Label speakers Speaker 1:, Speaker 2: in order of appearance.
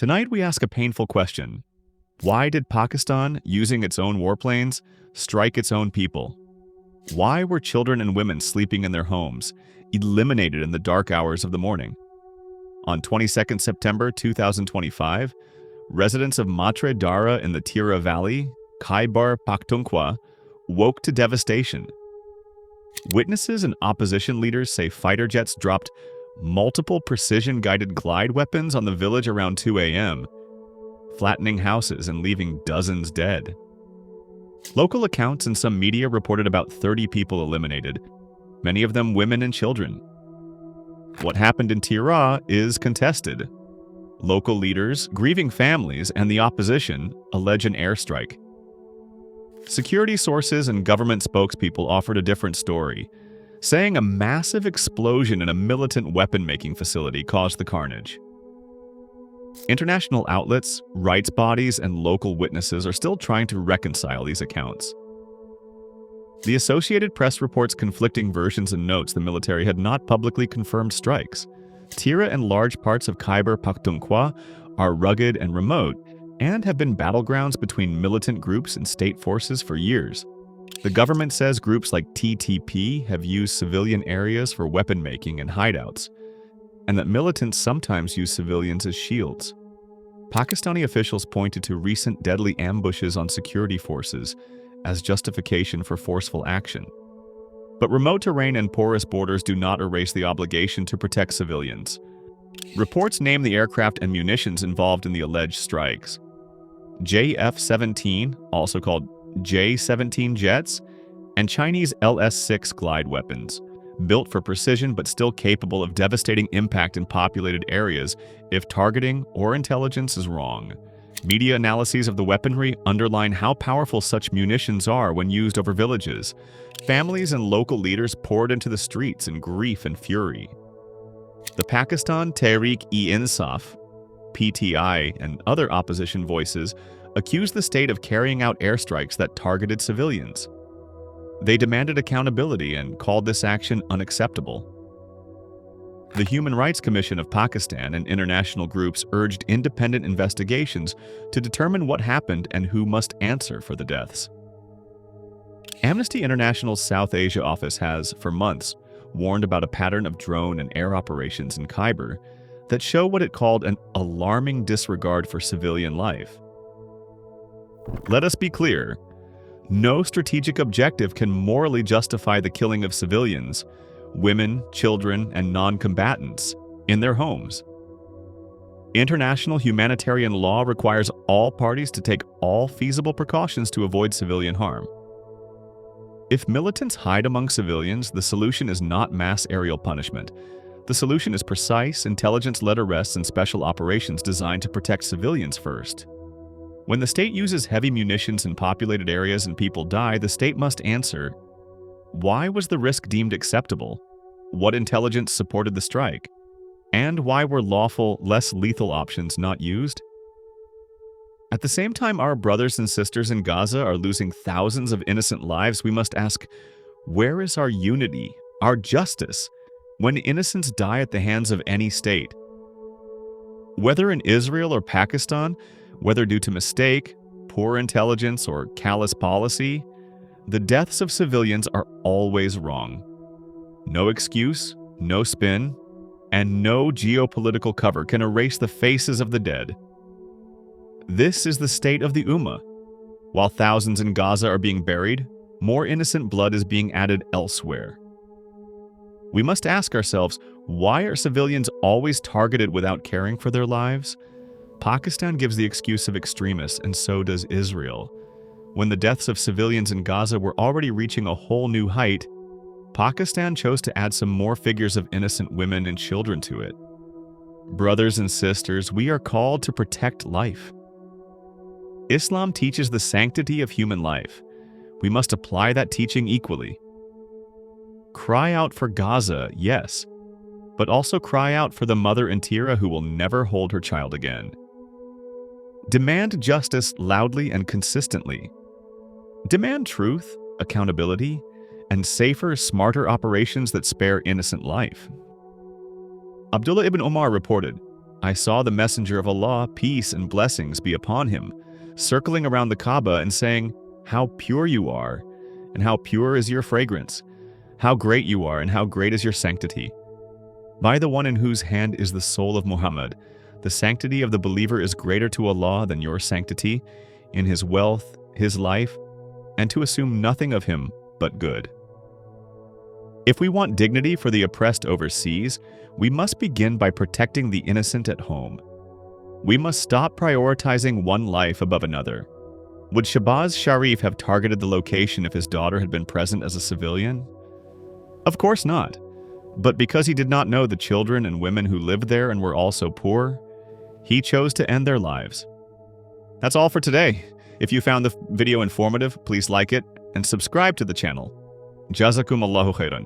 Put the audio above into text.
Speaker 1: Tonight we ask a painful question. Why did Pakistan, using its own warplanes, strike its own people? Why were children and women sleeping in their homes, eliminated in the dark hours of the morning? On 22nd September 2025, residents of Matre Dara in the Tirah Valley, Khyber Pakhtunkhwa, woke to devastation. Witnesses and opposition leaders say fighter jets dropped multiple precision-guided glide weapons on the village around 2 a.m., flattening houses and leaving dozens dead. Local accounts and some media reported about 30 people eliminated, many of them women and children. What happened in Tirah is contested. Local leaders, grieving families, and the opposition allege an airstrike. Security sources and government spokespeople offered a different story, saying a massive explosion in a militant weapon-making facility caused the carnage. International outlets, rights bodies, and local witnesses are still trying to reconcile these accounts. The Associated Press reports conflicting versions and notes the military had not publicly confirmed strikes. Tirah and large parts of Khyber Pakhtunkhwa are rugged and remote and have been battlegrounds between militant groups and state forces for years. The government says groups like TTP have used civilian areas for weapon making and hideouts, and that militants sometimes use civilians as shields. Pakistani officials pointed to recent deadly ambushes on security forces as justification for forceful action. But remote terrain and porous borders do not erase the obligation to protect civilians. Reports name the aircraft and munitions involved in the alleged strikes. JF-17, also called J-17 jets, and Chinese LS-6 glide weapons, built for precision but still capable of devastating impact in populated areas if targeting or intelligence is wrong. Media analyses of the weaponry underline how powerful such munitions are when used over villages. Families and local leaders poured into the streets in grief and fury. The Pakistan Tehreek-e-Insaf, PTI, and other opposition voices accused the state of carrying out airstrikes that targeted civilians. They demanded accountability and called this action unacceptable. The Human Rights Commission of Pakistan and international groups urged independent investigations to determine what happened and who must answer for the deaths. Amnesty International's South Asia office has, for months, warned about a pattern of drone and air operations in Khyber that show what it called an alarming disregard for civilian life. Let us be clear, no strategic objective can morally justify the killing of civilians, women, children, and non-combatants in their homes. International humanitarian law requires all parties to take all feasible precautions to avoid civilian harm. If militants hide among civilians, the solution is not mass aerial punishment. The solution is precise, intelligence-led arrests and special operations designed to protect civilians first. When the state uses heavy munitions in populated areas and people die, the state must answer, why was the risk deemed acceptable? What intelligence supported the strike? And why were lawful, less lethal options not used? At the same time our brothers and sisters in Gaza are losing thousands of innocent lives, we must ask, where is our unity, our justice, when innocents die at the hands of any state? Whether in Israel or Pakistan, whether due to mistake, poor intelligence, or callous policy, the deaths of civilians are always wrong. No excuse, no spin, and no geopolitical cover can erase the faces of the dead. This is the state of the Ummah. While thousands in Gaza are being buried, more innocent blood is being added elsewhere. We must ask ourselves, why are civilians always targeted without caring for their lives? Pakistan gives the excuse of extremists, and so does Israel. When the deaths of civilians in Gaza were already reaching a whole new height, Pakistan chose to add some more figures of innocent women and children to it. Brothers and sisters, we are called to protect life. Islam teaches the sanctity of human life. We must apply that teaching equally. Cry out for Gaza, yes, but also cry out for the mother in Tirah who will never hold her child again. Demand justice loudly and consistently. Demand truth, accountability, and safer, smarter operations that spare innocent life. Abdullah ibn Umar reported, I saw the messenger of Allah, peace and blessings be upon him, circling around the Kaaba and saying, "How pure you are, and how pure is your fragrance. How great you are, and how great is your sanctity. By the one in whose hand is the soul of Muhammad, the sanctity of the believer is greater to Allah than your sanctity, in his wealth, his life, and to assume nothing of him but good." If we want dignity for the oppressed overseas, we must begin by protecting the innocent at home. We must stop prioritizing one life above another. Would Shahbaz Sharif have targeted the location if his daughter had been present as a civilian? Of course not. But because he did not know the children and women who lived there and were also poor, he chose to end their lives. That's all for today. If you found the video informative, please like it and subscribe to the channel. Jazakum Allahu khairan.